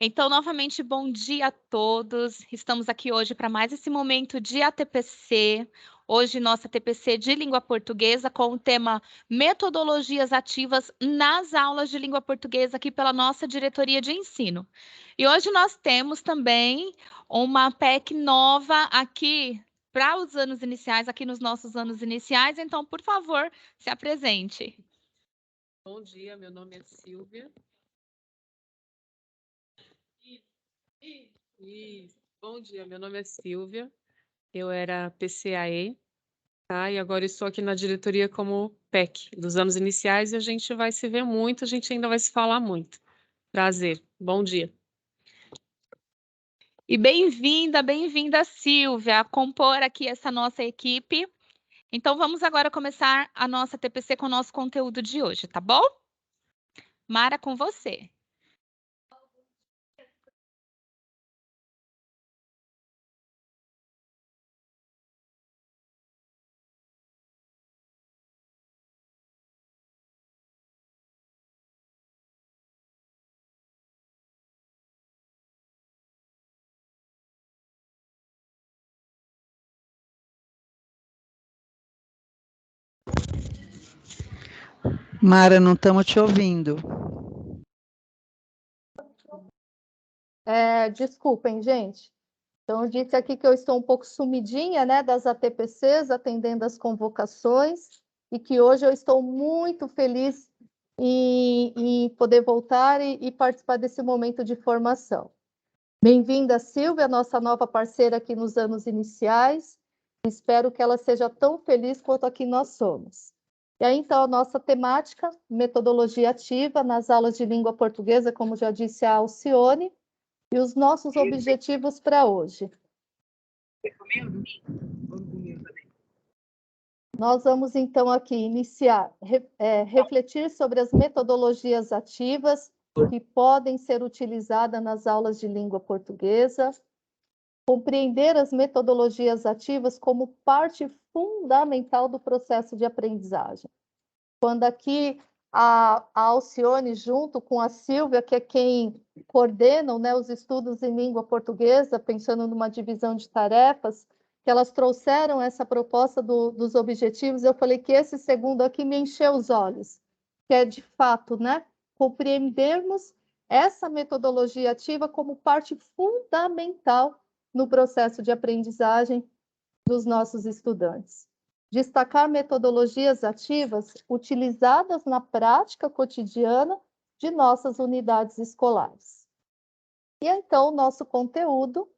Então, novamente, bom dia a todos. Estamos aqui hoje para mais esse momento de ATPC. Hoje, nossa TPC de língua portuguesa com o tema Metodologias ativas nas aulas de língua portuguesa aqui pela nossa diretoria de ensino. E hoje nós temos também uma PEC nova aqui para os anos iniciais, aqui nos nossos anos iniciais. Então, por favor, se apresente. Bom dia, meu nome é Silvia. Bom dia, meu nome é Silvia. Eu era PCAE, tá? E agora estou aqui na diretoria como PEC dos anos iniciais e a gente vai se ver muito, a gente ainda vai se falar muito. Prazer, bom dia. E bem-vinda, Silvia, a compor aqui essa nossa equipe. Então, vamos agora começar a nossa TPC com o nosso conteúdo de hoje, tá bom? Mara, com você. Mara, não estamos te ouvindo. Desculpem, gente. Então, eu disse aqui que eu estou um pouco sumidinha, né, das ATPCs, atendendo as convocações, e que hoje eu estou muito feliz em poder voltar e participar desse momento de formação. Bem-vinda, Silvia, nossa nova parceira aqui nos anos iniciais. Espero que ela seja tão feliz quanto aqui nós somos. E aí, então, a nossa temática, metodologia ativa nas aulas de língua portuguesa, como já disse a Alcione, e os nossos objetivos para hoje. Nós vamos, então, aqui iniciar, refletir sobre as metodologias ativas que podem ser utilizadas nas aulas de língua portuguesa, compreender as metodologias ativas como parte fundamental do processo de aprendizagem. Quando aqui a Alcione, junto com a Silvia, que é quem coordenam, né, os estudos em língua portuguesa, pensando numa divisão de tarefas, que elas trouxeram essa proposta dos objetivos, eu falei que esse segundo aqui me encheu os olhos, que é, de fato, né, compreendermos essa metodologia ativa como parte fundamental no processo de aprendizagem dos nossos estudantes. Destacar metodologias ativas utilizadas na prática cotidiana de nossas unidades escolares. E então, o nosso conteúdo,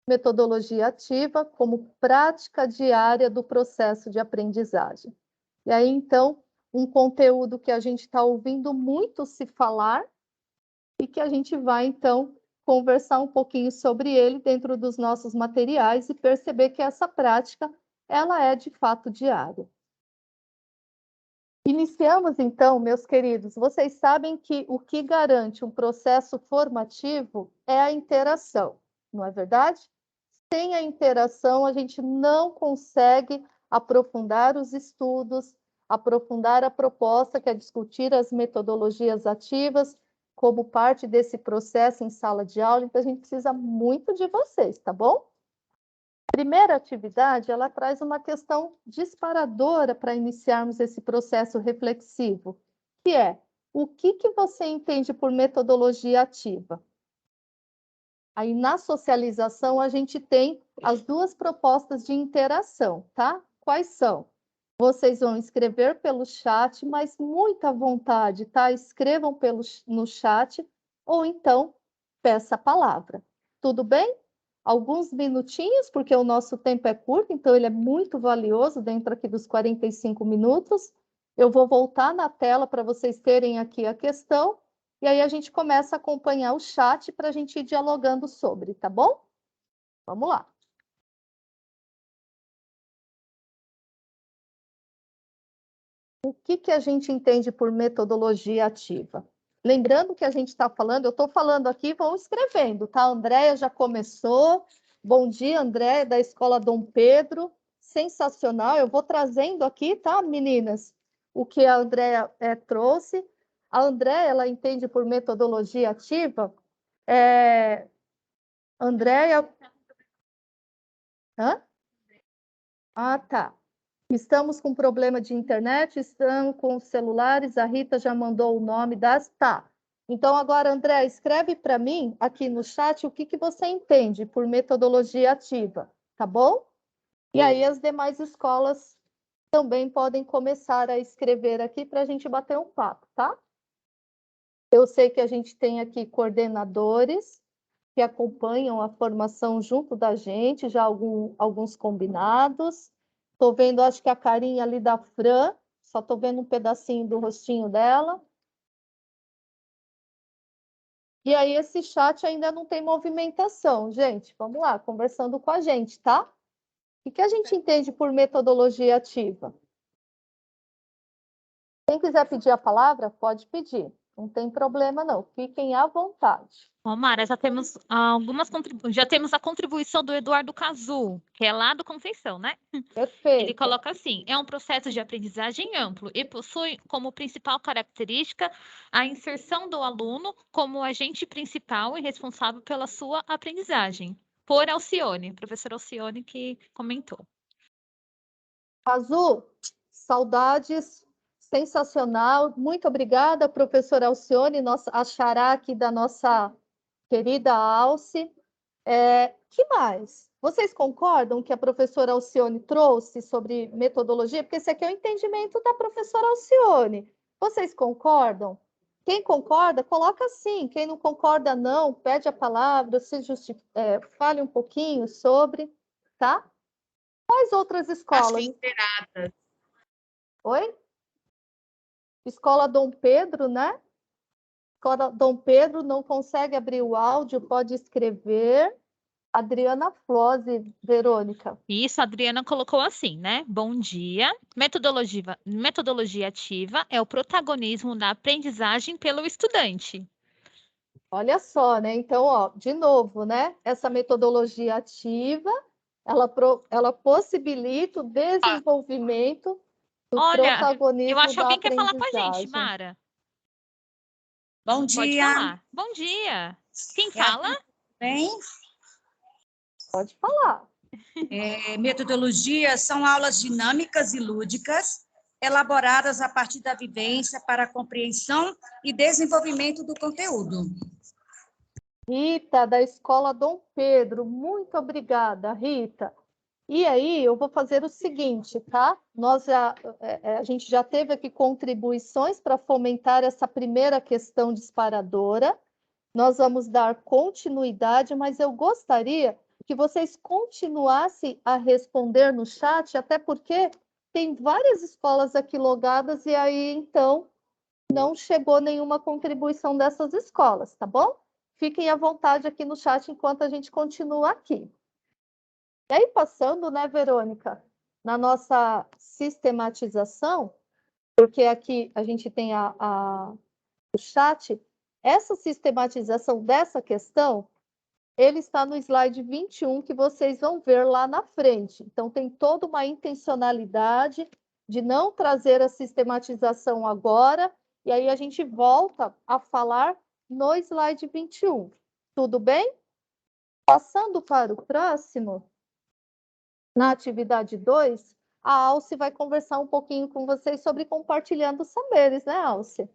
metodologia ativa como prática diária do processo de aprendizagem. E aí, então, um conteúdo que a gente está ouvindo muito se falar e que a gente vai, então, conversar um pouquinho sobre ele dentro dos nossos materiais e perceber que essa prática ela é de fato diária. Iniciamos então, meus queridos, vocês sabem que o que garante um processo formativo é a interação, não é verdade? Sem a interação, a gente não consegue aprofundar os estudos, aprofundar a proposta, que é discutir as metodologias ativas como parte desse processo em sala de aula, então a gente precisa muito de vocês, tá bom? Primeira atividade, ela traz uma questão disparadora para iniciarmos esse processo reflexivo, que é, o que você entende por metodologia ativa? Aí, na socialização, a gente tem as duas propostas de interação, tá? Quais são? Vocês vão escrever pelo chat, mas muita vontade, tá? Escrevam no chat, ou então, peça a palavra. Tudo bem? Alguns minutinhos, porque o nosso tempo é curto, então ele é muito valioso dentro aqui dos 45 minutos. Eu vou voltar na tela para vocês terem aqui a questão, e aí a gente começa a acompanhar o chat para a gente ir dialogando sobre, tá bom? Vamos lá. O que a gente entende por metodologia ativa? Lembrando que a gente está falando, eu estou falando aqui, vão escrevendo, tá? A Andréia já começou. Bom dia, Andréia, da Escola Dom Pedro. Sensacional. Eu vou trazendo aqui, tá, meninas? O que a Andréia trouxe. A Andréia, ela entende por metodologia ativa Andréia... Hã? Ah, tá. Estamos com problema de internet, estamos com celulares, a Rita já mandou o nome das... Tá. Então, agora, André, escreve para mim, aqui no chat, o que você entende por metodologia ativa, tá bom? E aí as demais escolas também podem começar a escrever aqui para a gente bater um papo, tá? Eu sei que a gente tem aqui coordenadores que acompanham a formação junto da gente, já alguns combinados. Estou vendo, acho que a carinha ali da Fran, só estou vendo um pedacinho do rostinho dela. E aí esse chat ainda não tem movimentação, gente. Vamos lá, conversando com a gente, tá? O que a gente entende por metodologia ativa? Quem quiser pedir a palavra, pode pedir. Não tem problema, não. Fiquem à vontade. Ô, Mara, já temos a contribuição do Eduardo Cazu, que é lá do Conceição, né? Perfeito. Ele coloca assim: é um processo de aprendizagem amplo e possui como principal característica a inserção do aluno como agente principal e responsável pela sua aprendizagem. Por Alcione, professora Alcione que comentou. Cazu, saudades, sensacional. Muito obrigada, professora Alcione, a xará aqui da nossa querida Alce. Que mais? Vocês concordam que a professora Alcione trouxe sobre metodologia? Porque esse aqui é o entendimento da professora Alcione. Vocês concordam? Quem concorda, coloca sim. Quem não concorda, não. Pede a palavra, fale um pouquinho sobre, tá? Quais outras escolas? Inteiradas. Oi? Escola Dom Pedro, né? Escola Dom Pedro não consegue abrir o áudio, pode escrever. Adriana Flose, Verônica. Isso, a Adriana colocou assim, né? Bom dia. Metodologia ativa é o protagonismo da aprendizagem pelo estudante. Olha só, né? Então, ó, de novo, né? Essa metodologia ativa, ela possibilita o desenvolvimento do protagonismo eu acho que da alguém quer falar com a aprendizagem. gente, Mara. Bom Pode dia. falar. Bom dia. Quem fala? Bem, Pode falar. metodologias são aulas dinâmicas e lúdicas, elaboradas a partir da vivência para a compreensão e desenvolvimento do conteúdo. Rita, da Escola Dom Pedro, muito obrigada, Rita. E aí, eu vou fazer o seguinte, tá? A gente já teve aqui contribuições para fomentar essa primeira questão disparadora. Nós vamos dar continuidade, mas eu gostaria que vocês continuassem a responder no chat, até porque tem várias escolas aqui logadas e aí, então, não chegou nenhuma contribuição dessas escolas, tá bom? Fiquem à vontade aqui no chat enquanto a gente continua aqui. E aí, passando, né, Verônica, na nossa sistematização, porque aqui a gente tem o chat, essa sistematização dessa questão, ele está no slide 21, que vocês vão ver lá na frente. Então, tem toda uma intencionalidade de não trazer a sistematização agora, e aí a gente volta a falar no slide 21. Tudo bem? Passando para o próximo, na atividade 2, a Alce vai conversar um pouquinho com vocês sobre compartilhando saberes, né, Alce?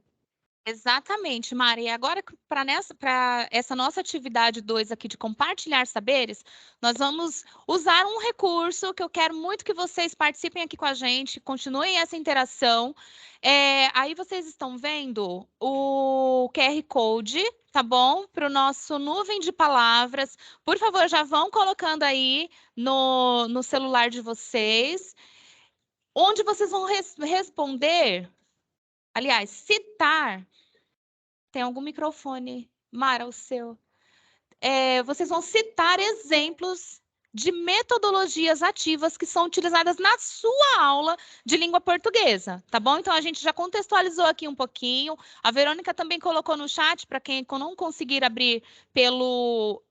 Exatamente, Mari. E agora, para essa nossa atividade 2 aqui de compartilhar saberes, nós vamos usar um recurso que eu quero muito que vocês participem aqui com a gente, continuem essa interação. Aí vocês estão vendo o QR Code, tá bom? Para o nosso nuvem de palavras. Por favor, já vão colocando aí no celular de vocês, onde vocês vão responder. Aliás, citar. Tem algum microfone, Mara, o seu? Vocês vão citar exemplos de metodologias ativas que são utilizadas na sua aula de língua portuguesa, tá bom? Então, a gente já contextualizou aqui um pouquinho. A Verônica também colocou no chat, para quem não conseguir abrir pelo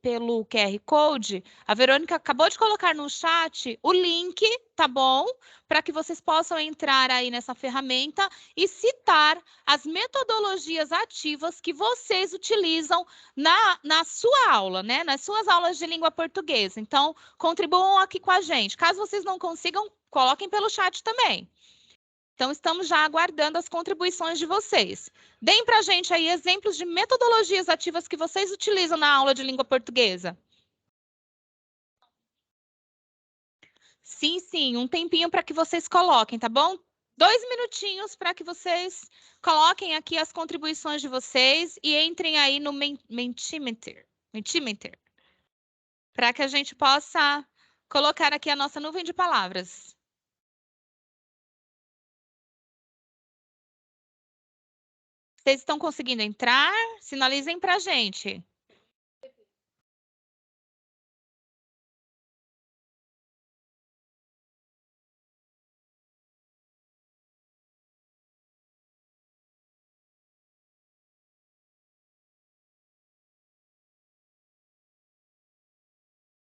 QR Code, a Verônica acabou de colocar no chat o link, tá bom? Para que vocês possam entrar aí nessa ferramenta e citar as metodologias ativas que vocês utilizam na sua aula, né? Nas suas aulas de língua portuguesa. Então, contribuam aqui com a gente. Caso vocês não consigam, coloquem pelo chat também. Então, estamos já aguardando as contribuições de vocês. Deem para a gente aí exemplos de metodologias ativas que vocês utilizam na aula de língua portuguesa. Sim, sim, um tempinho para que vocês coloquem, tá bom? 2 minutinhos para que vocês coloquem aqui as contribuições de vocês e entrem aí no Mentimeter, para que a gente possa colocar aqui a nossa nuvem de palavras. Vocês estão conseguindo entrar? Sinalizem para a gente.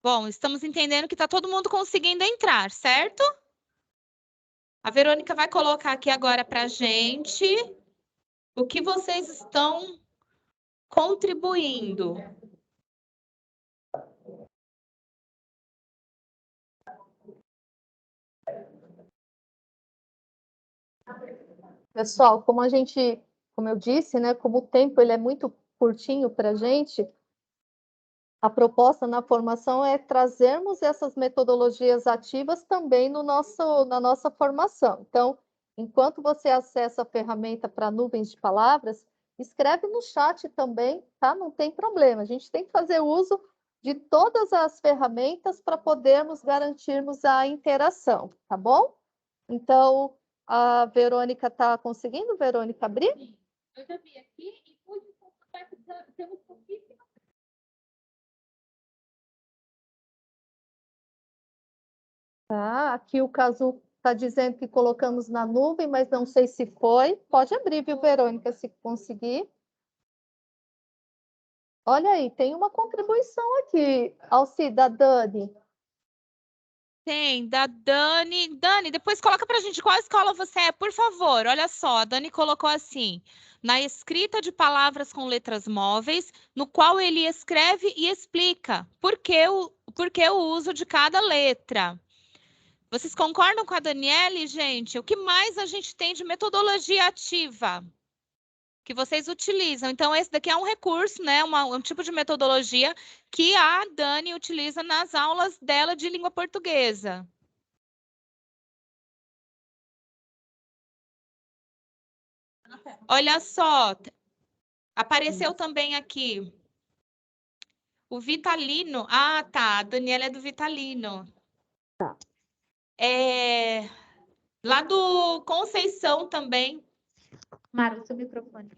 Bom, estamos entendendo que está todo mundo conseguindo entrar, certo? A Verônica vai colocar aqui agora para a gente o que vocês estão contribuindo. Pessoal, como eu disse, né, como o tempo ele é muito curtinho para a gente, a proposta na formação é trazermos essas metodologias ativas também na nossa formação. Então, enquanto você acessa a ferramenta para nuvens de palavras, escreve no chat também, tá? Não tem problema. A gente tem que fazer uso de todas as ferramentas para podermos garantirmos a interação, tá bom? Então, a Verônica está conseguindo, Verônica, abrir? Eu já vi aqui e pude consultar que temos pouquíssimas. Tá, aqui o Cazu está dizendo que colocamos na nuvem, mas não sei se foi. Pode abrir, viu, Verônica, se conseguir. Olha aí, tem uma contribuição aqui, Alci, da Dani. Tem, da Dani. Dani, depois coloca pra gente qual escola você é, por favor. Olha só, a Dani colocou assim: na escrita de palavras com letras móveis, no qual ele escreve e explica por que o uso de cada letra. Vocês concordam com a Daniele, gente? O que mais a gente tem de metodologia ativa que vocês utilizam? Então, esse daqui é um recurso, né? Um tipo de metodologia que a Dani utiliza nas aulas dela de língua portuguesa. Olha só, apareceu também aqui o Vitalino. Ah, tá, a Daniela é do Vitalino. Tá. Lá do Conceição também. Mara, seu microfone.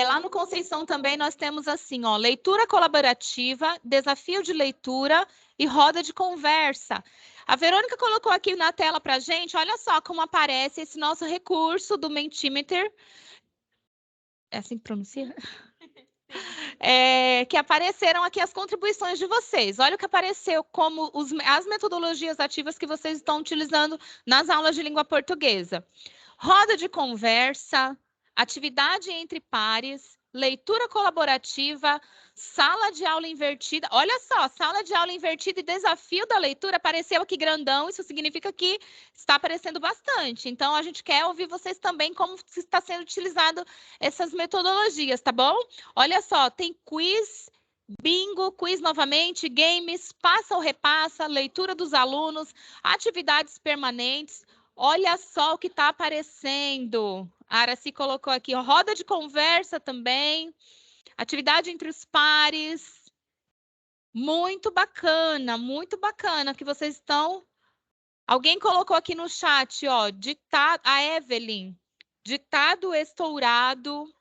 Lá no Conceição também nós temos assim, ó, leitura colaborativa, desafio de leitura e roda de conversa. A Verônica colocou aqui na tela para a gente, olha só como aparece esse nosso recurso do Mentimeter. É assim que pronuncia? Que apareceram aqui as contribuições de vocês. Olha o que apareceu como as metodologias ativas que vocês estão utilizando nas aulas de língua portuguesa. Roda de conversa, atividade entre pares, leitura colaborativa, sala de aula invertida. Olha só, sala de aula invertida e desafio da leitura apareceu aqui grandão. Isso significa que está aparecendo bastante. Então, a gente quer ouvir vocês também como está sendo utilizado essas metodologias, tá bom? Olha só, tem quiz, bingo, quiz novamente, games, passa ou repassa, leitura dos alunos, atividades permanentes. Olha só o que está aparecendo. A Araci colocou aqui, ó, roda de conversa também, atividade entre os pares. Muito bacana que vocês estão. Alguém colocou aqui no chat, ó, ditado, a Evelyn, ditado estourado.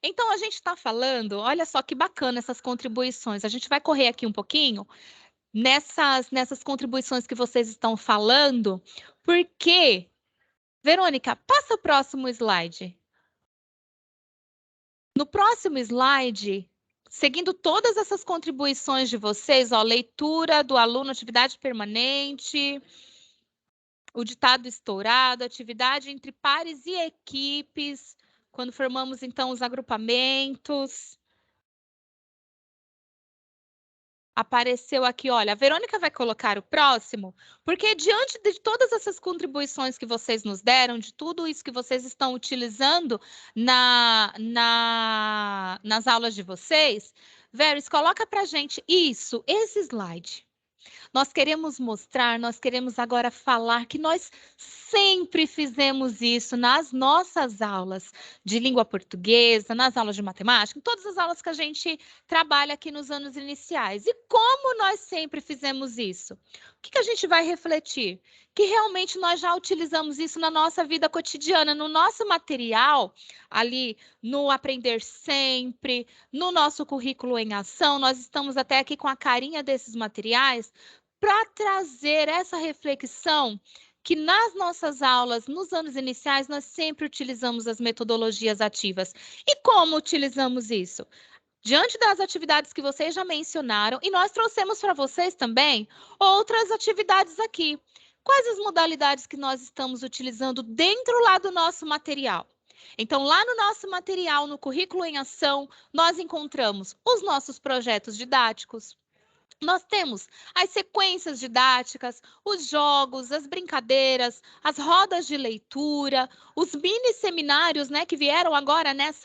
Então, a gente está falando, olha só que bacana essas contribuições. A gente vai correr aqui um pouquinho nessas contribuições que vocês estão falando, porque, Verônica, passa o próximo slide. No próximo slide, seguindo todas essas contribuições de vocês, ó, leitura do aluno, atividade permanente, o ditado estourado, atividade entre pares e equipes, quando formamos, então, os agrupamentos. Apareceu aqui, olha, a Verônica vai colocar o próximo, porque diante de todas essas contribuições que vocês nos deram, de tudo isso que vocês estão utilizando nas aulas de vocês, Veris, coloca para gente isso, esse slide. Nós queremos mostrar, nós queremos agora falar que nós sempre fizemos isso nas nossas aulas de língua portuguesa, nas aulas de matemática, em todas as aulas que a gente trabalha aqui nos anos iniciais. E como nós sempre fizemos isso? O que a gente vai refletir? Que realmente nós já utilizamos isso na nossa vida cotidiana, no nosso material, ali no Aprender Sempre, no nosso currículo em ação. Nós estamos até aqui com a carinha desses materiais para trazer essa reflexão que nas nossas aulas, nos anos iniciais, nós sempre utilizamos as metodologias ativas. E como utilizamos isso? Diante das atividades que vocês já mencionaram, e nós trouxemos para vocês também outras atividades aqui. Quais as modalidades que nós estamos utilizando dentro lá do nosso material? Então, lá no nosso material, no Currículo em Ação, nós encontramos os nossos projetos didáticos. Nós temos as sequências didáticas, os jogos, as brincadeiras, as rodas de leitura, os mini seminários, né, que vieram agora nesse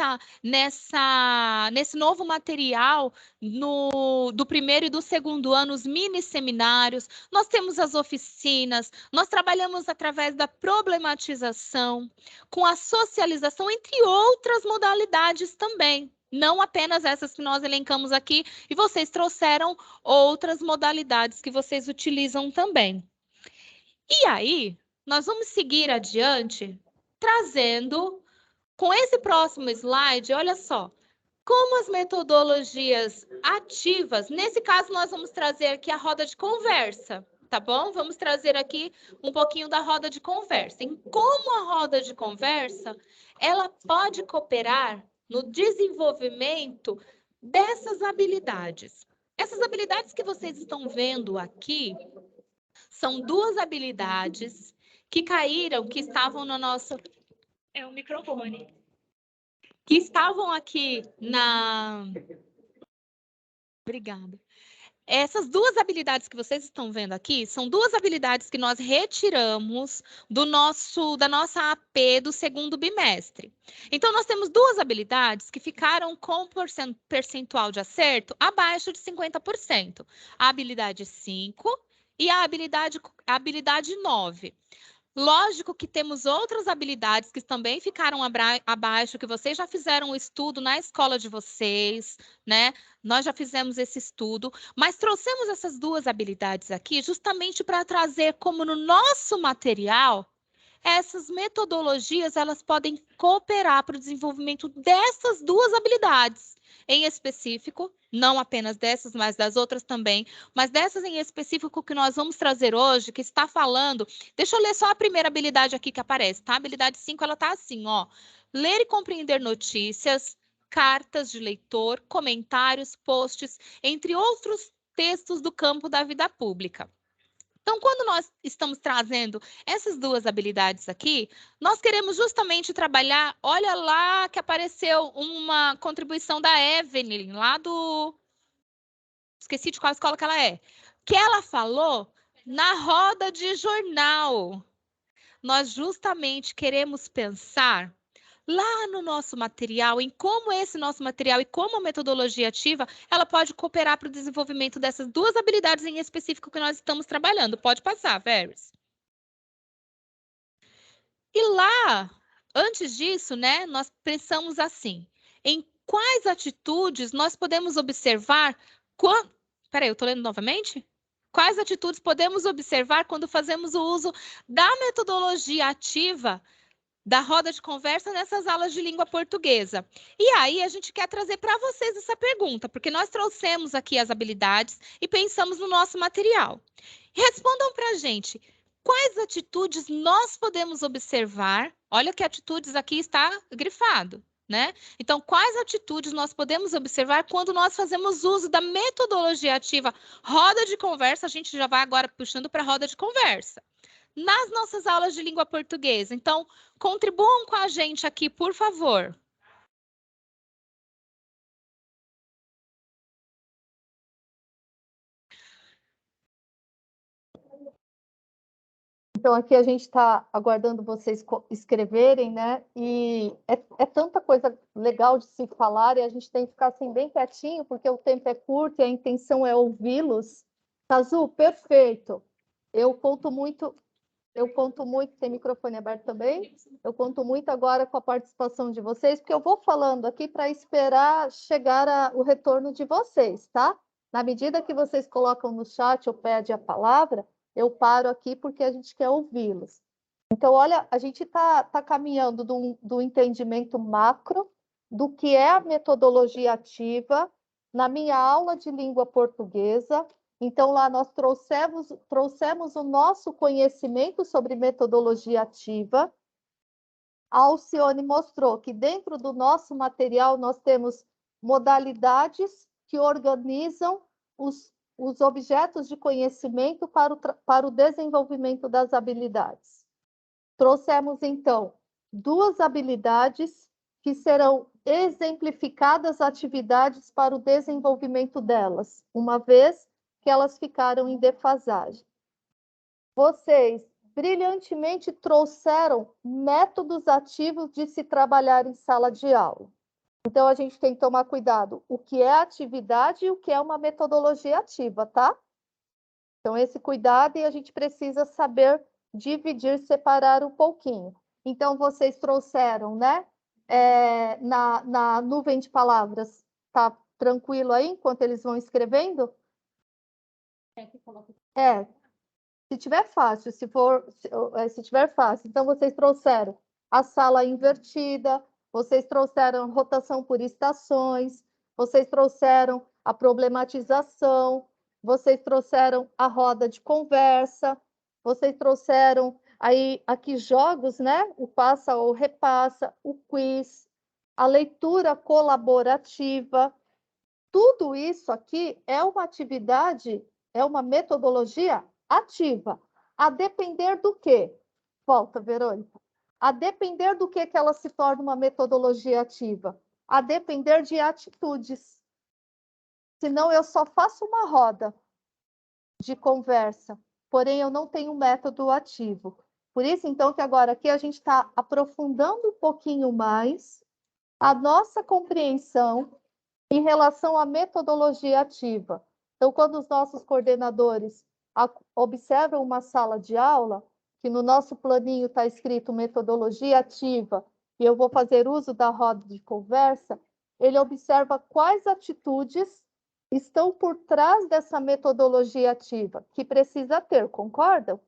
novo material do primeiro e do segundo ano, os mini seminários. Nós temos as oficinas, nós trabalhamos através da problematização, com a socialização, entre outras modalidades também. Não apenas essas que nós elencamos aqui, e vocês trouxeram outras modalidades que vocês utilizam também. E aí, nós vamos seguir adiante, trazendo, com esse próximo slide, olha só, como as metodologias ativas, nesse caso nós vamos trazer aqui a roda de conversa, tá bom? Vamos trazer aqui um pouquinho da roda de conversa. Em como a roda de conversa, ela pode cooperar no desenvolvimento dessas habilidades. Essas habilidades que vocês estão vendo aqui são duas habilidades que caíram, que estavam no nosso... É o microfone. Que estavam aqui Obrigada. Essas duas habilidades que vocês estão vendo aqui são duas habilidades que nós retiramos da nossa AP do segundo bimestre. Então, nós temos duas habilidades que ficaram com percentual de acerto abaixo de 50%. A habilidade 5 e a habilidade 9. Lógico que temos outras habilidades que também ficaram abaixo, que vocês já fizeram o estudo na escola de vocês, né? Nós já fizemos esse estudo, mas trouxemos essas duas habilidades aqui justamente para trazer como no nosso material, essas metodologias, elas podem cooperar para o desenvolvimento dessas duas habilidades. Em específico, não apenas dessas, mas das outras também, mas dessas em específico que nós vamos trazer hoje, que está falando... Deixa eu ler só a primeira habilidade aqui que aparece, tá? A habilidade 5, ela tá assim, ó. Ler e compreender notícias, cartas de leitor, comentários, posts, entre outros textos do campo da vida pública. Então, quando nós estamos trazendo essas duas habilidades aqui, nós queremos justamente trabalhar, olha lá que apareceu uma contribuição da Evelyn, lá do... Esqueci de qual escola que ela é. Que ela falou na roda de jornal. Nós justamente queremos pensar lá no nosso material, em como esse nosso material e como a metodologia ativa, ela pode cooperar para o desenvolvimento dessas duas habilidades em específico que nós estamos trabalhando. Pode passar, Veris. E lá, antes disso, né, nós pensamos assim, em quais atitudes nós podemos observar quando... Peraí, eu estou lendo novamente? Quais atitudes podemos observar quando fazemos o uso da metodologia ativa da roda de conversa nessas aulas de língua portuguesa? E aí a gente quer trazer para vocês essa pergunta, porque nós trouxemos aqui as habilidades e pensamos no nosso material. Respondam para a gente, quais atitudes nós podemos observar? Olha que atitudes aqui está grifado, né? Então, quais atitudes nós podemos observar quando nós fazemos uso da metodologia ativa roda de conversa? A gente já vai agora puxando para a roda de conversa. nas nossas aulas de língua portuguesa. Então, contribuam com a gente aqui, por favor. Então, aqui a gente está aguardando vocês escreverem, né? E é tanta coisa legal de se falar e a gente tem que ficar assim bem quietinho, porque o tempo é curto e a intenção é ouvi-los. Tazu, perfeito. Eu conto muito, tem microfone aberto também? Eu conto muito agora com a participação de vocês, porque eu vou falando aqui para esperar chegar o retorno de vocês, tá? Na medida que vocês colocam no chat ou pedem a palavra, eu paro aqui porque a gente quer ouvi-los. Então, olha, a gente está caminhando do entendimento macro do que é a metodologia ativa na minha aula de língua portuguesa. Então, lá nós trouxemos o nosso conhecimento sobre metodologia ativa. A Alcione mostrou que dentro do nosso material nós temos modalidades que organizam os objetos de conhecimento para o desenvolvimento das habilidades. Trouxemos, então, 2 habilidades que serão exemplificadas atividades para o desenvolvimento delas, uma vez que elas ficaram em defasagem. Vocês brilhantemente trouxeram métodos ativos de se trabalhar em sala de aula. Então, a gente tem que tomar cuidado o que é atividade e o que é uma metodologia ativa, tá? Então, esse cuidado e a gente precisa saber dividir, separar um pouquinho. Então, vocês trouxeram, né? Na nuvem de palavras, tá tranquilo aí enquanto eles vão escrevendo? Se tiver fácil, se tiver fácil. Então, vocês trouxeram a sala invertida, vocês trouxeram rotação por estações, vocês trouxeram a problematização, vocês trouxeram a roda de conversa, vocês trouxeram aí aqui jogos, né? O passa ou repassa, o quiz, a leitura colaborativa. Tudo isso aqui é uma atividade, é uma metodologia ativa. A depender do quê? Volta, Verônica. A depender do que ela se torna uma metodologia ativa? A depender de atitudes. Senão eu só faço uma roda de conversa, porém eu não tenho método ativo. Por isso, então, que agora aqui a gente está aprofundando um pouquinho mais a nossa compreensão em relação à metodologia ativa. Então, quando os nossos coordenadores observam uma sala de aula, que no nosso planinho está escrito metodologia ativa, e eu vou fazer uso da roda de conversa, ele observa quais atitudes estão por trás dessa metodologia ativa, que precisa ter, concordam?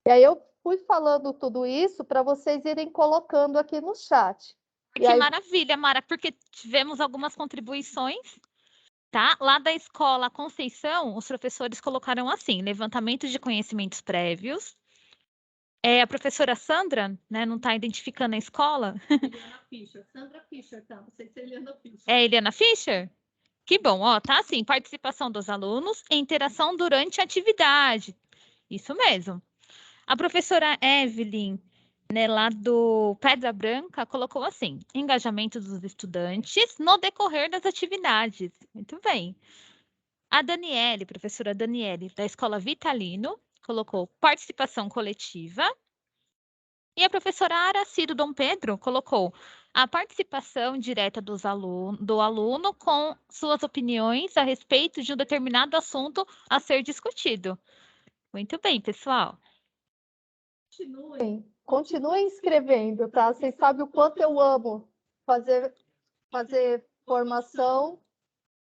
E aí eu fui falando tudo isso para vocês irem colocando aqui no chat. Que maravilha, Mara, porque tivemos algumas contribuições, tá? Lá da escola Conceição, os professores colocaram assim, levantamento de conhecimentos prévios. A professora Sandra, né, não está identificando a escola. Eliana Fischer, Sandra Fischer, tá? Não sei se é Eliana Fischer. É Eliana Fischer? Que bom, ó, tá assim, participação dos alunos e interação durante a atividade. Isso mesmo. A professora Evelyn, né, lá do Pedra Branca, colocou assim, engajamento dos estudantes no decorrer das atividades. Muito bem. A Daniele, professora Daniele, da Escola Vitalino, colocou participação coletiva. E a professora Aracide Dom Pedro colocou a participação direta do aluno com suas opiniões a respeito de um determinado assunto a ser discutido. Muito bem, pessoal. Continuem escrevendo, tá? Vocês sabem o quanto eu amo fazer formação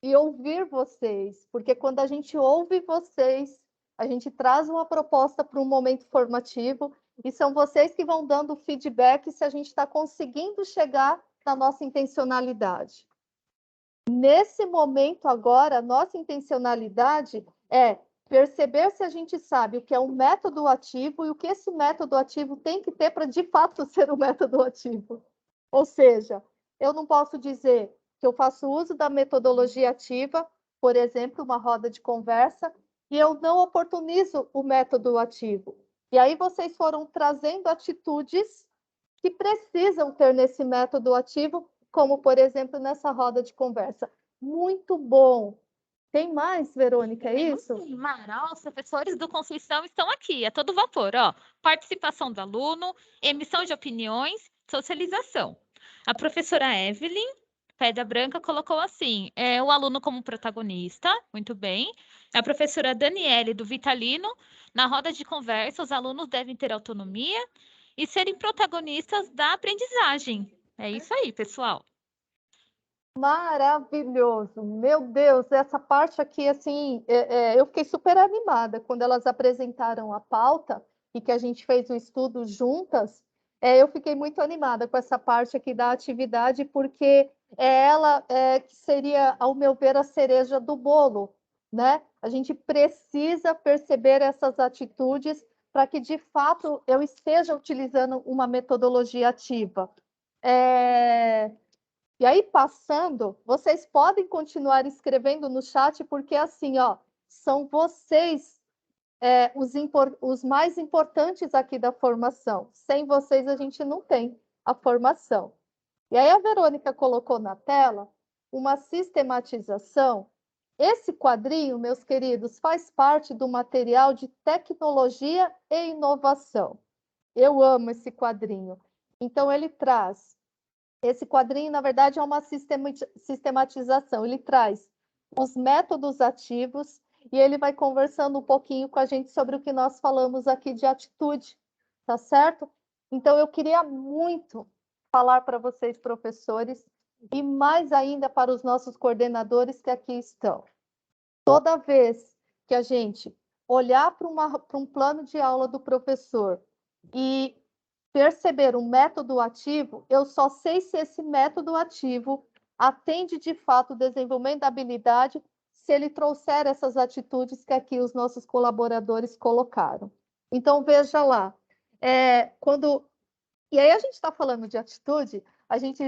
e ouvir vocês, porque quando a gente ouve vocês, a gente traz uma proposta para um momento formativo e são vocês que vão dando feedback se a gente está conseguindo chegar na nossa intencionalidade. Nesse momento agora, a nossa intencionalidade é perceber se a gente sabe o que é um método ativo e o que esse método ativo tem que ter para, de fato, ser um método ativo. Ou seja, eu não posso dizer que eu faço uso da metodologia ativa, por exemplo, uma roda de conversa, e eu não oportunizo o método ativo. E aí vocês foram trazendo atitudes que precisam ter nesse método ativo, como, por exemplo, nessa roda de conversa. Muito bom. Tem mais, Verônica, é isso? Sim, Mara, os professores do Construção estão aqui, a todo vapor, ó. Participação do aluno, emissão de opiniões, socialização. A professora Evelyn Pedra Branca colocou assim, o aluno como protagonista, muito bem. A professora Daniele do Vitalino, na roda de conversa, os alunos devem ter autonomia e serem protagonistas da aprendizagem. É isso aí, pessoal. Maravilhoso, meu Deus, essa parte aqui, assim, eu fiquei super animada quando elas apresentaram a pauta e que a gente fez o estudo juntas, eu fiquei muito animada com essa parte aqui da atividade, porque ela que seria, ao meu ver, a cereja do bolo, né? A gente precisa perceber essas atitudes para que, de fato, eu esteja utilizando uma metodologia ativa. E aí, passando, vocês podem continuar escrevendo no chat, porque assim, ó, são vocês os mais importantes aqui da formação. Sem vocês, a gente não tem a formação. E aí, a Verônica colocou na tela uma sistematização. Esse quadrinho, meus queridos, faz parte do material de tecnologia e inovação. Eu amo esse quadrinho. Então, ele traz. Esse quadrinho, na verdade, é uma sistematização. Ele traz os métodos ativos e ele vai conversando um pouquinho com a gente sobre o que nós falamos aqui de atitude, tá certo? Então, eu queria muito falar para vocês, professores, e mais ainda para os nossos coordenadores que aqui estão. Toda vez que a gente olhar para um plano de aula do professor e perceber um método ativo, eu só sei se esse método ativo atende de fato o desenvolvimento da habilidade se ele trouxer essas atitudes que aqui os nossos colaboradores colocaram. Então, veja lá, e aí a gente está falando de atitude, a gente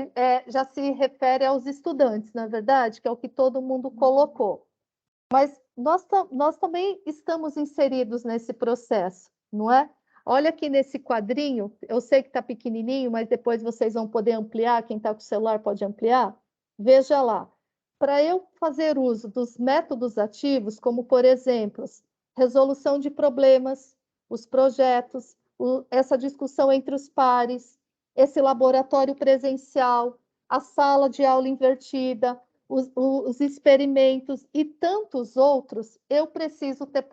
já se refere aos estudantes, na verdade, que é o que todo mundo colocou. Mas nós também estamos inseridos nesse processo, não é? Olha aqui nesse quadrinho, eu sei que está pequenininho, mas depois vocês vão poder ampliar, quem está com o celular pode ampliar. Veja lá, para eu fazer uso dos métodos ativos, como, por exemplo, resolução de problemas, os projetos, essa discussão entre os pares, esse laboratório presencial, a sala de aula invertida, os experimentos e tantos outros, eu preciso ter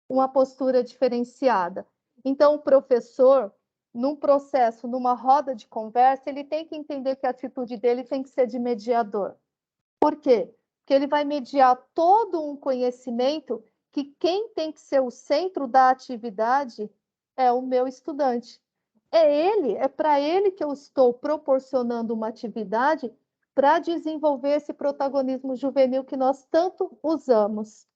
uma postura diferenciada. Então, o professor, num processo, numa roda de conversa, ele tem que entender que a atitude dele tem que ser de mediador. Por quê? Porque ele vai mediar todo um conhecimento que quem tem que ser o centro da atividade é o meu estudante. É para ele que eu estou proporcionando uma atividade para desenvolver esse protagonismo juvenil que nós tanto usamos.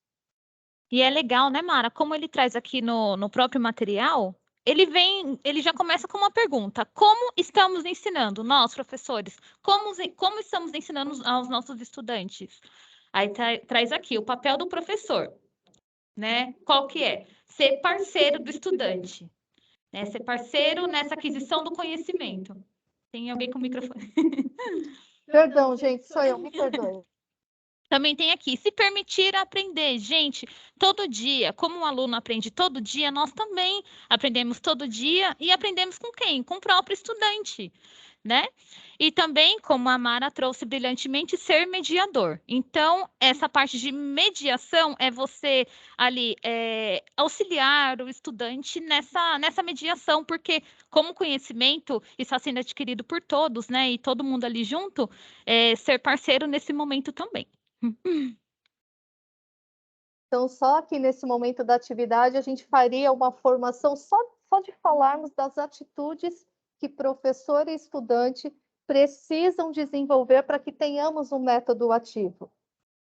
E é legal, né, Mara? Como ele traz aqui no próprio material, ele já começa com uma pergunta: como estamos ensinando, nós, professores, como estamos ensinando aos nossos estudantes? Aí traz aqui o papel do professor, né? Qual que é? Ser parceiro do estudante, né? Ser parceiro nessa aquisição do conhecimento. Tem alguém com o microfone? Perdão, gente, sou eu, me perdoe. Também tem aqui, se permitir aprender. Gente, todo dia, como o aluno aprende todo dia, nós também aprendemos todo dia e aprendemos com quem? Com o próprio estudante, né? E também, como a Mara trouxe brilhantemente, ser mediador. Então, essa parte de mediação é você ali auxiliar o estudante nessa mediação, porque como conhecimento está sendo adquirido por todos, né? E todo mundo ali junto, ser parceiro nesse momento também. Então, só aqui nesse momento da atividade, a gente faria uma formação só de falarmos das atitudes que professor e estudante precisam desenvolver para que tenhamos um método ativo.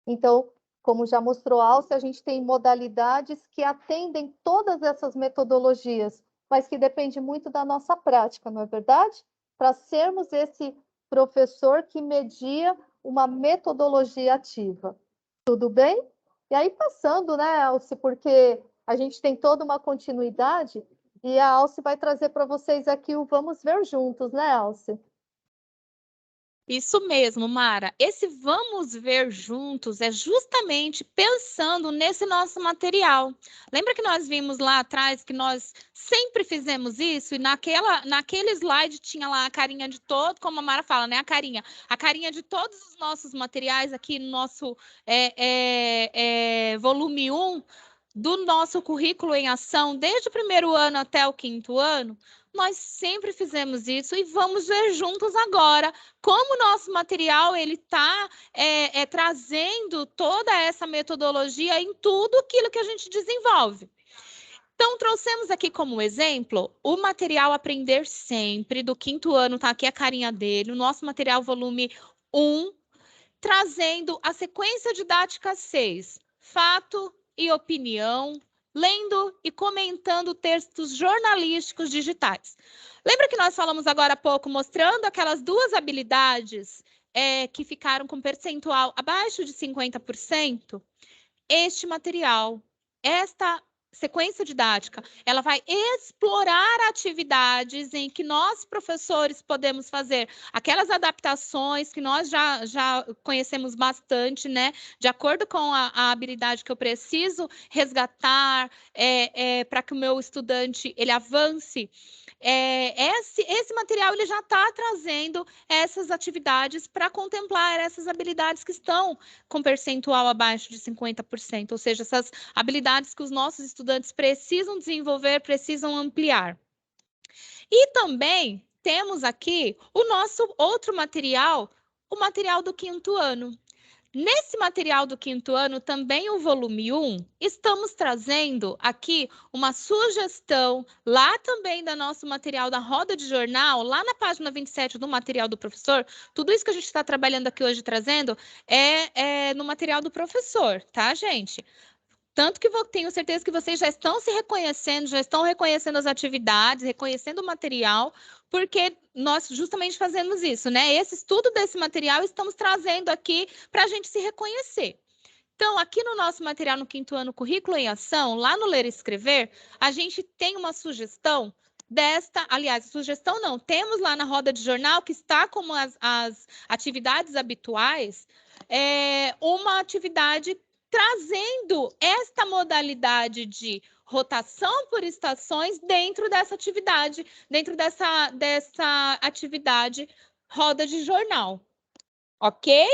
Então, como já mostrou a Alce, a gente tem modalidades que atendem todas essas metodologias, mas que depende muito da nossa prática, não é verdade? Para sermos esse professor que media uma metodologia ativa. Tudo bem? E aí, passando, né, Alce, porque a gente tem toda uma continuidade, e a Alce vai trazer para vocês aqui o Vamos Ver Juntos, né, Alce? Isso mesmo, Mara. Esse Vamos Ver Juntos é justamente pensando nesse nosso material. Lembra que nós vimos lá atrás que nós sempre fizemos isso? E naquele slide tinha lá a carinha de todo, como a Mara fala, né? A carinha de todos os nossos materiais aqui no nosso volume 1 do nosso currículo em ação, desde o primeiro ano até o 5º ano. Nós sempre fizemos isso e vamos ver juntos agora como o nosso material ele está trazendo toda essa metodologia em tudo aquilo que a gente desenvolve. Então, trouxemos aqui como exemplo o material Aprender Sempre, do 5º ano, tá aqui a carinha dele, o nosso material volume 1, trazendo a sequência didática 6, fato e opinião, lendo e comentando textos jornalísticos digitais. Lembra que nós falamos agora há pouco, mostrando aquelas 2 habilidades que ficaram com percentual abaixo de 50%? Este material, esta sequência didática, ela vai explorar atividades em que nós, professores, podemos fazer aquelas adaptações que nós já conhecemos bastante, né? De acordo com a habilidade que eu preciso resgatar para que o meu estudante ele avance. Esse material ele já está trazendo essas atividades para contemplar essas habilidades que estão com percentual abaixo de 50%, ou seja, essas habilidades que os nossos estudantes precisam desenvolver, precisam ampliar. E também temos aqui o nosso outro material, o material do 5º ano. Nesse material do 5º ano, também o volume 1, estamos trazendo aqui uma sugestão, lá também do nosso material da roda de jornal, lá na página 27 do material do professor. Tudo isso que a gente está trabalhando aqui hoje, trazendo, é no material do professor, tá, gente? Tanto que eu tenho certeza que vocês já estão se reconhecendo, já estão reconhecendo as atividades, reconhecendo o material, porque nós justamente fazemos isso, né? Esse estudo desse material estamos trazendo aqui para a gente se reconhecer. Então, aqui no nosso material no 5º ano, Currículo em Ação, lá no Ler e Escrever, a gente tem uma sugestão aliás, sugestão não, temos lá na roda de jornal, que está como as atividades habituais, uma atividade trazendo esta modalidade de rotação por estações dentro dessa atividade, dentro dessa atividade roda de jornal, ok?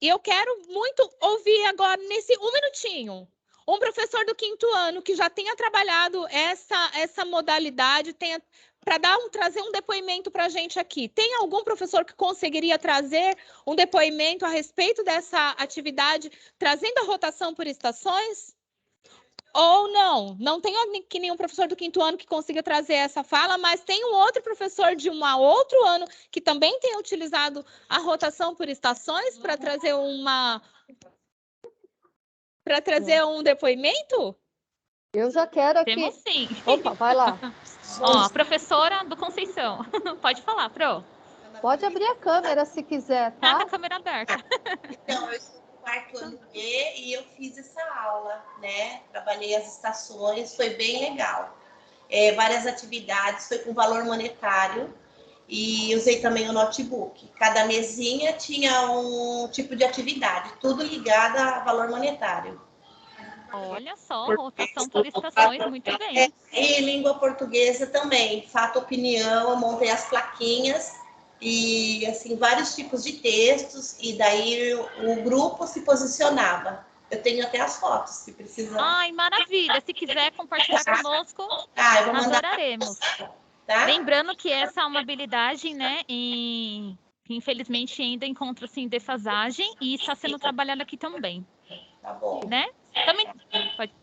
E eu quero muito ouvir agora, nesse 1 minutinho, um professor do 5º ano que já tenha trabalhado essa modalidade, para trazer um depoimento para a gente aqui. Tem algum professor que conseguiria trazer um depoimento a respeito dessa atividade, trazendo a rotação por estações? Ou não? Não tem aqui nenhum professor do 5º ano que consiga trazer essa fala, mas tem um outro professor de um outro ano que também tem utilizado a rotação por estações para trazer um depoimento? Eu já quero aqui. Temos sim. Opa, vai lá. Ó, professora do Conceição. Pode falar, Pro. Pode abrir a câmera se quiser, Tá com tá? a câmera aberta. Então, eu estou no 4º ano B e eu fiz essa aula, né? Trabalhei as estações, foi bem legal. Várias atividades, foi com valor monetário e usei também o notebook. Cada mesinha tinha um tipo de atividade, tudo ligado a valor monetário. Olha só, rotação por estações, muito bem. E língua portuguesa também, fato, opinião, eu montei as plaquinhas e assim vários tipos de textos e daí o grupo se posicionava. Eu tenho até as fotos, se precisar. Ai, maravilha. Se quiser compartilhar conosco, eu vou mandar. adoraremos. Tá? Lembrando que essa é uma habilidade, né, que infelizmente ainda encontra-se em defasagem e está sendo trabalhada aqui também. Tá bom. Né? Também pode.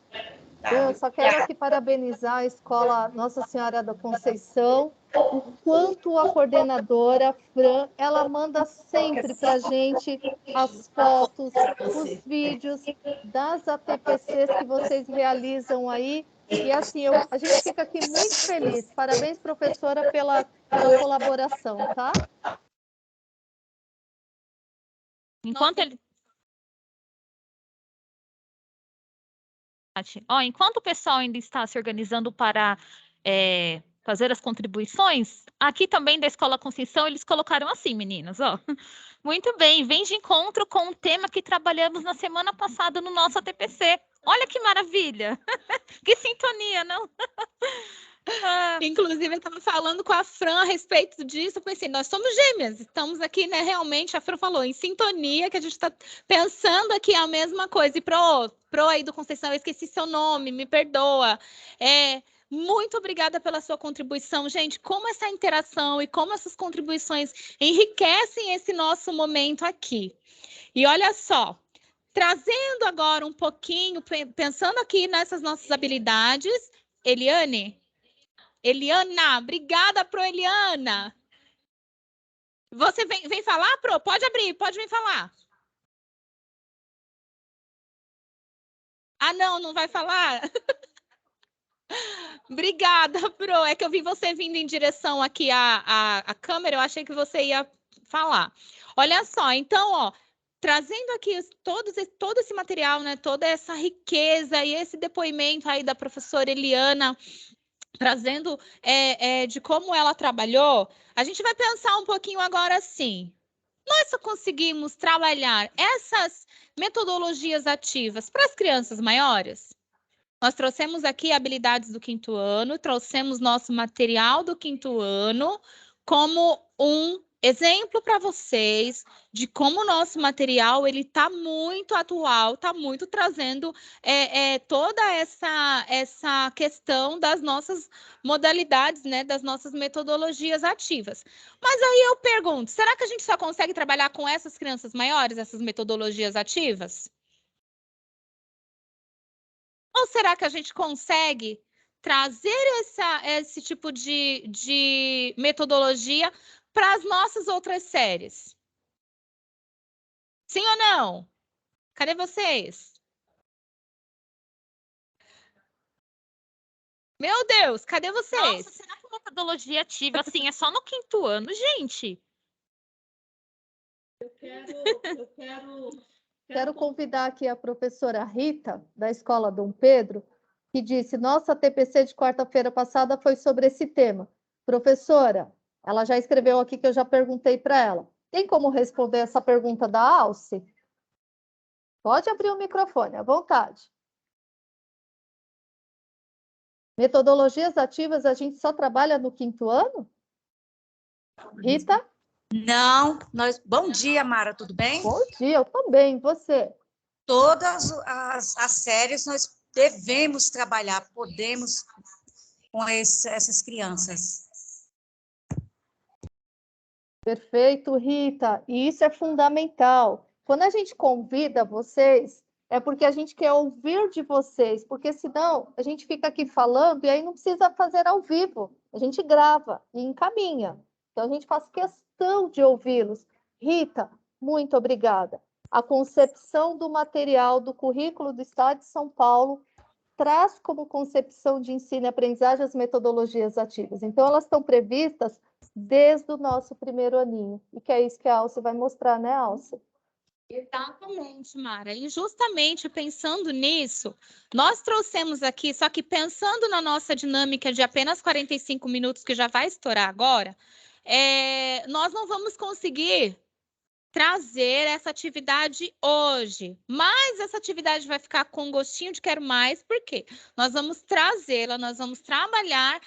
Eu só quero aqui parabenizar a Escola Nossa Senhora da Conceição, o quanto a coordenadora Fran, ela manda sempre para a gente as fotos, os vídeos das ATPCs que vocês realizam aí. E assim, a gente fica aqui muito feliz. Parabéns, professora, pela colaboração, tá? Enquanto ele Ó, enquanto o pessoal ainda está se organizando para fazer as contribuições, aqui também da Escola Conceição, eles colocaram assim, meninas, ó. Muito bem, vem de encontro com o tema que trabalhamos na semana passada no nosso ATPC. Olha que maravilha! Que sintonia, não? Inclusive, eu estava falando com a Fran a respeito disso. Eu pensei, nós somos gêmeas, estamos aqui, né? Realmente, a Fran falou, em sintonia, que a gente está pensando aqui a mesma coisa. E pro aí do Conceição, eu esqueci seu nome, me perdoa. Muito obrigada pela sua contribuição. Gente, como essa interação e como essas contribuições enriquecem esse nosso momento aqui. E olha só, trazendo agora um pouquinho, pensando aqui nessas nossas habilidades, Eliana, obrigada, Pro Eliana. Você vem falar, Pro? Pode abrir, pode vir falar. Ah, não vai falar? Obrigada, Pro. É que eu vi você vindo em direção aqui à câmera, eu achei que você ia falar. Olha só, então, ó, trazendo aqui todo esse material, né, toda essa riqueza e esse depoimento aí da professora Eliana, trazendo de como ela trabalhou, a gente vai pensar um pouquinho agora assim. Nós só conseguimos trabalhar essas metodologias ativas para as crianças maiores? Nós trouxemos aqui habilidades do 5º ano, trouxemos nosso material do 5º ano como um exemplo para vocês de como o nosso material ele está muito atual, está muito trazendo toda essa questão das nossas modalidades, né, das nossas metodologias ativas. Mas aí eu pergunto, será que a gente só consegue trabalhar com essas crianças maiores, essas metodologias ativas? Ou será que a gente consegue trazer esse tipo de metodologia para as nossas outras séries? Sim ou não? Cadê vocês? Meu Deus, cadê vocês? Nossa, será que a metodologia ativa, assim, é só no 5º ano, gente? Quero convidar aqui a professora Rita, da Escola Dom Pedro, que disse, nossa TPC de quarta-feira passada foi sobre esse tema. Professora, ela já escreveu aqui que eu já perguntei para ela. Tem como responder essa pergunta da Alce? Pode abrir o microfone, à vontade. Metodologias ativas a gente só trabalha no 5º ano? Rita? Não, bom dia, Mara, tudo bem? Bom dia, eu estou bem, você? Todas as séries nós devemos trabalhar, podemos com essas crianças. Perfeito, Rita, e isso é fundamental. Quando a gente convida vocês, é porque a gente quer ouvir de vocês, porque senão a gente fica aqui falando e aí não precisa fazer ao vivo. A gente grava e encaminha. Então, a gente faz questão de ouvi-los. Rita, muito obrigada. A concepção do material do currículo do Estado de São Paulo traz como concepção de ensino e aprendizagem as metodologias ativas. Então, elas estão previstas desde o nosso 1º aninho. E que é isso que a Alce vai mostrar, né, Alce? Exatamente, Mara. E justamente pensando nisso, nós trouxemos aqui, só que pensando na nossa dinâmica de apenas 45 minutos, que já vai estourar agora, nós não vamos conseguir trazer essa atividade hoje, mas essa atividade vai ficar com gostinho de quero mais, por quê? Nós vamos trazê-la, nós vamos trabalhar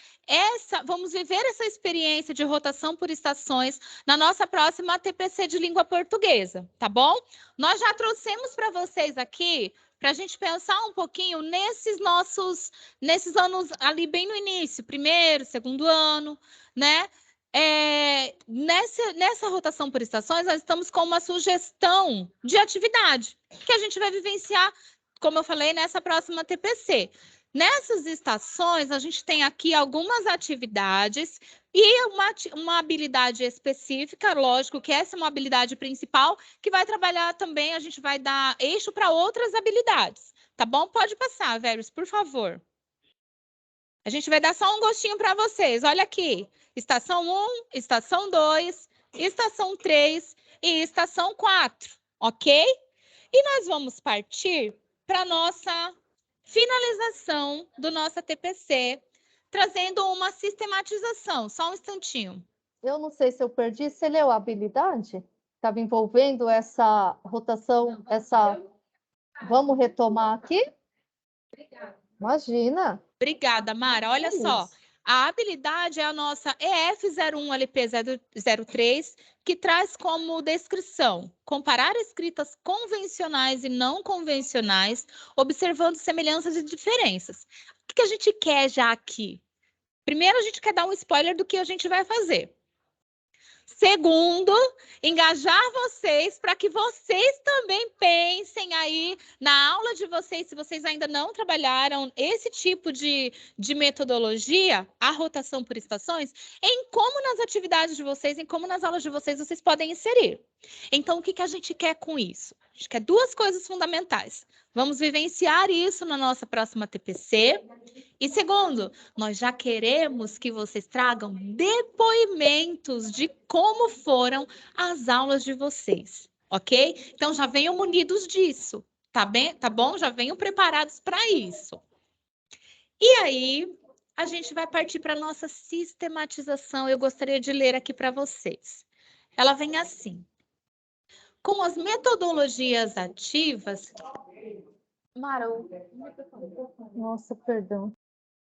vamos viver essa experiência de rotação por estações na nossa próxima TPC de língua portuguesa, tá bom? Nós já trouxemos para vocês aqui, para a gente pensar um pouquinho nesses anos ali bem no início, 1º, 2º ano, né? Nessa rotação por estações, nós estamos com uma sugestão de atividade que a gente vai vivenciar, como eu falei, nessa próxima TPC. Nessas estações, a gente tem aqui algumas atividades e uma habilidade específica, lógico que essa é uma habilidade principal, que vai trabalhar também, a gente vai dar eixo para outras habilidades, tá bom? Pode passar, Veros, por favor. A gente vai dar só um gostinho para vocês. Olha aqui. Estação 1, Estação 2, Estação 3 e Estação 4, ok? E nós vamos partir para a nossa finalização do nosso TPC, trazendo uma sistematização. Só um instantinho. Eu não sei se eu perdi. Você leu a habilidade? Estava envolvendo essa rotação, essa... Vamos retomar aqui? Imagina. Obrigada, Mara. Olha só, a habilidade é a nossa EF01LP003, que traz como descrição comparar escritas convencionais e não convencionais, observando semelhanças e diferenças. O que a gente quer já aqui? Primeiro, a gente quer dar um spoiler do que a gente vai fazer. Segundo, engajar vocês para que vocês também pensem aí na aula de vocês, se vocês ainda não trabalharam esse tipo de metodologia, a rotação por estações, em como nas atividades de vocês, em como nas aulas de vocês podem inserir. Então, o que a gente quer com isso? A gente quer duas coisas fundamentais. Vamos vivenciar isso na nossa próxima TPC. E segundo, nós já queremos que vocês tragam depoimentos de como foram as aulas de vocês, ok? Então, já venham munidos disso, tá bem? Tá bom? Já venham preparados para isso. E aí, a gente vai partir para a nossa sistematização. Eu gostaria de ler aqui para vocês. Ela vem assim. Com as metodologias ativas... Mara, Nossa, perdão.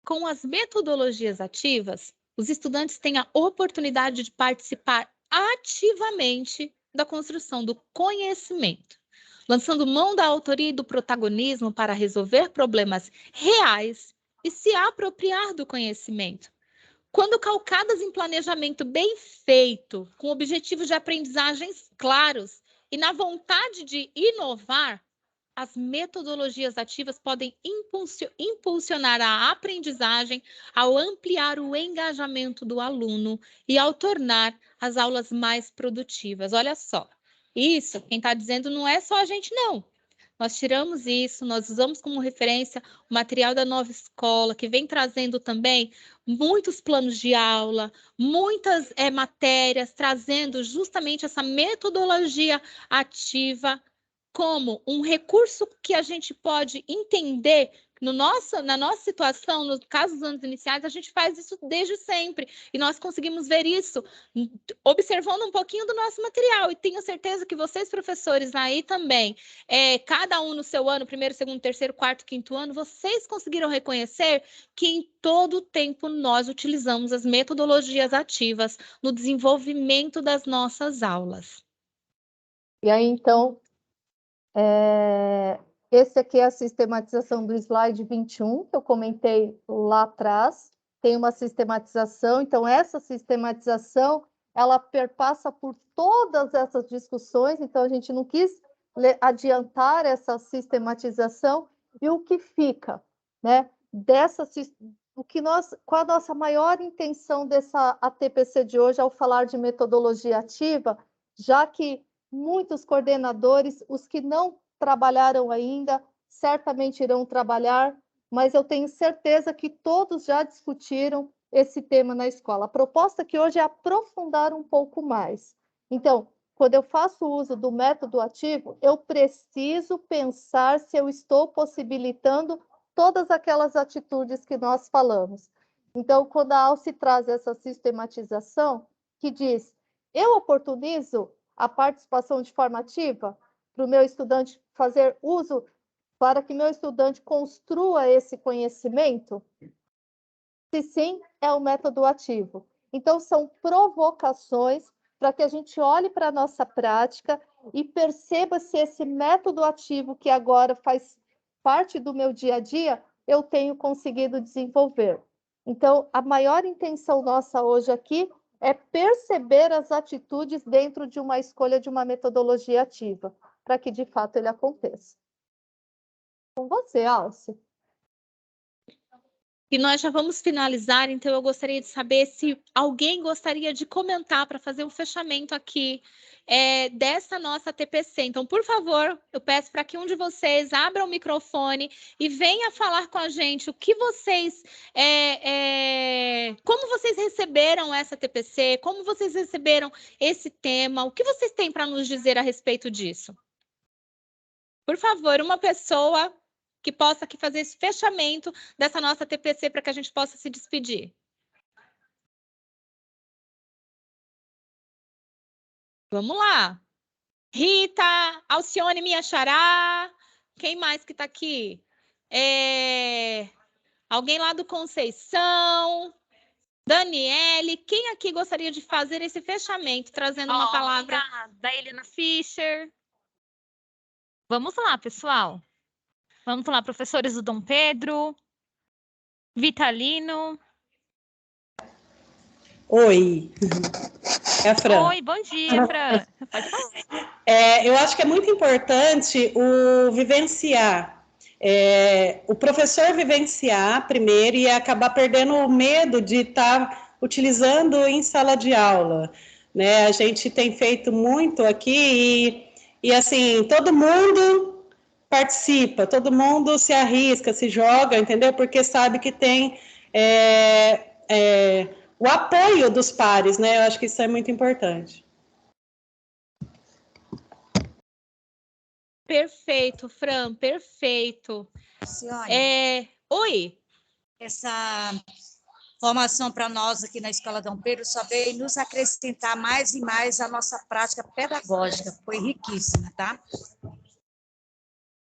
Com as metodologias ativas, os estudantes têm a oportunidade de participar ativamente da construção do conhecimento, lançando mão da autoria e do protagonismo para resolver problemas reais e se apropriar do conhecimento. Quando calcadas em planejamento bem feito, com objetivos de aprendizagens claros e na vontade de inovar, as metodologias ativas podem impulsionar a aprendizagem ao ampliar o engajamento do aluno e ao tornar as aulas mais produtivas. Olha só, isso, quem está dizendo não é só a gente, não. Nós tiramos isso, nós usamos como referência o material da Nova Escola, que vem trazendo também muitos planos de aula, muitas matérias, trazendo justamente essa metodologia ativa como um recurso que a gente pode entender na nossa situação, no caso dos anos iniciais, a gente faz isso desde sempre. E nós conseguimos ver isso observando um pouquinho do nosso material. E tenho certeza que vocês, professores, aí também, cada um no seu ano, primeiro, segundo, terceiro, quarto, quinto ano, vocês conseguiram reconhecer que em todo o tempo nós utilizamos as metodologias ativas no desenvolvimento das nossas aulas. E aí, então... esse aqui é a sistematização do slide 21, que eu comentei lá atrás. Tem uma sistematização, então essa sistematização, ela perpassa por todas essas discussões, então a gente não quis adiantar essa sistematização, e o que fica, né, qual a nossa maior intenção dessa ATPC de hoje ao falar de metodologia ativa, já que muitos coordenadores, os que não trabalharam ainda, certamente irão trabalhar, mas eu tenho certeza que todos já discutiram esse tema na escola. A proposta aqui hoje é aprofundar um pouco mais. Então, quando eu faço uso do método ativo, eu preciso pensar se eu estou possibilitando todas aquelas atitudes que nós falamos. Então, quando a Alce traz essa sistematização, que diz, eu oportunizo a participação de forma ativa para o meu estudante fazer uso, para que meu estudante construa esse conhecimento? Se sim, é o método ativo. Então, são provocações para que a gente olhe para a nossa prática e perceba se esse método ativo, que agora faz parte do meu dia a dia, eu tenho conseguido desenvolver. Então, a maior intenção nossa hoje aqui é perceber as atitudes dentro de uma escolha de uma metodologia ativa, para que, de fato, ele aconteça. Com você, Alce. E nós já vamos finalizar, então eu gostaria de saber se alguém gostaria de comentar para fazer um fechamento aqui dessa nossa TPC. Então, por favor, eu peço para que um de vocês abra o microfone e venha falar com a gente o que vocês... como vocês receberam essa TPC, como vocês receberam esse tema, o que vocês têm para nos dizer a respeito disso? Por favor, uma pessoa que possa aqui fazer esse fechamento dessa nossa TPC para que a gente possa se despedir? Vamos lá. Rita, Alcione, minha xará. Quem mais que está aqui? Alguém lá do Conceição. Daniele, quem aqui gostaria de fazer esse fechamento, trazendo uma palavra? Da Helena Fischer. Vamos lá, pessoal. Vamos lá, professores do Dom Pedro. Vitalino. Oi, é a Fran. Oi, bom dia, Fran. Pode falar. Eu acho que é muito importante o vivenciar, o professor vivenciar primeiro e acabar perdendo o medo de estar utilizando em sala de aula, né? A gente tem feito muito aqui e assim, todo mundo participa, todo mundo se arrisca, se joga, entendeu? Porque sabe que tem o apoio dos pares, né? Eu acho que isso é muito importante. Perfeito, Fran, perfeito. Alcione, Oi. essa formação para nós aqui na Escola Dom Pedro só veio nos acrescentar mais e mais a nossa prática pedagógica. Foi riquíssima, tá?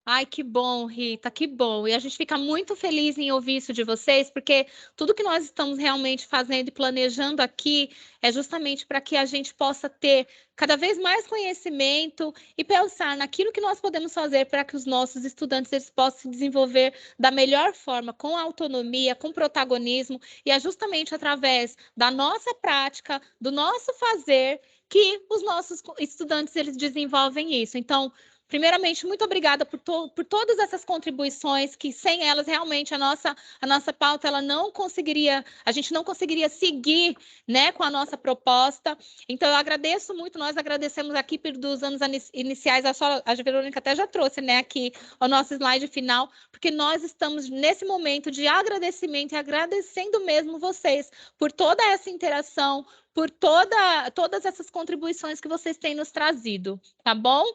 Ai, que bom, Rita, que bom. E a gente fica muito feliz em ouvir isso de vocês, porque tudo que nós estamos realmente fazendo e planejando aqui é justamente para que a gente possa ter cada vez mais conhecimento e pensar naquilo que nós podemos fazer para que os nossos estudantes eles possam se desenvolver da melhor forma, com autonomia, com protagonismo, e é justamente através da nossa prática, do nosso fazer, que os nossos estudantes eles desenvolvem isso. Então, primeiramente, muito obrigada por todas essas contribuições, que sem elas, realmente, a nossa pauta, ela não conseguiria, a gente não conseguiria seguir, né, com a nossa proposta. Então, eu agradeço muito, nós agradecemos aqui dos anos iniciais, a Verônica até já trouxe, né, aqui o nosso slide final, porque nós estamos nesse momento de agradecimento e agradecendo mesmo vocês por toda essa interação, por todas essas contribuições que vocês têm nos trazido, tá bom?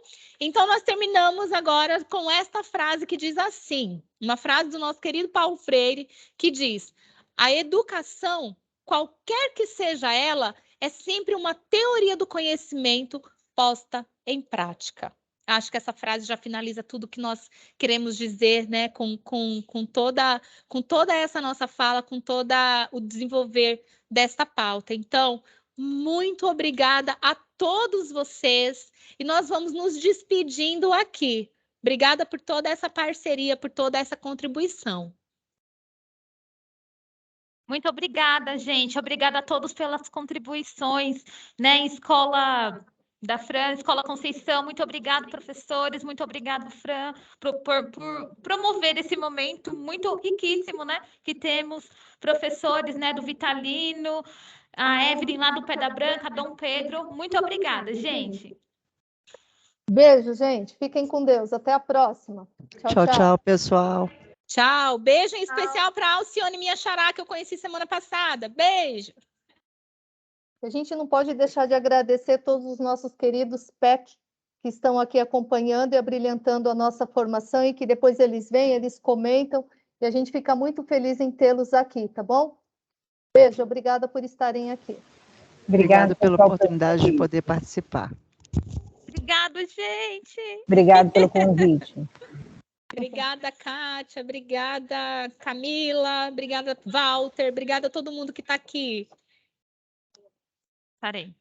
Então, nós terminamos agora com esta frase que diz assim, uma frase do nosso querido Paulo Freire, que diz: a educação, qualquer que seja ela, é sempre uma teoria do conhecimento posta em prática. Acho que essa frase já finaliza tudo que nós queremos dizer, né, com toda essa nossa fala, com todo o desenvolver desta pauta. Então, muito obrigada a todos vocês e nós vamos nos despedindo aqui. Obrigada por toda essa parceria, por toda essa contribuição. Muito obrigada, gente. Obrigada a todos pelas contribuições, né? Escola da Fran, Escola Conceição, muito obrigado, professores, muito obrigado, Fran, por promover esse momento muito riquíssimo, né? Que temos professores, né, do Vitalino, a Evelyn lá do Pedra Branca, Dom Pedro. Muito obrigada, gente. Beijo, gente. Fiquem com Deus. Até a próxima. Tchau, tchau, pessoal. Tchau. Beijo em especial para a Alcione, minha xará, que eu conheci semana passada. Beijo. A gente não pode deixar de agradecer todos os nossos queridos PEC que estão aqui acompanhando e abrilhantando a nossa formação e que depois eles vêm, eles comentam e a gente fica muito feliz em tê-los aqui, tá bom? Beijo, obrigada por estarem aqui. Obrigada pela oportunidade de poder participar. Obrigado, gente. Obrigado pelo convite. Obrigada, Kátia. Obrigada, Camila. Obrigada, Walter. Obrigada a todo mundo que está aqui. Parei.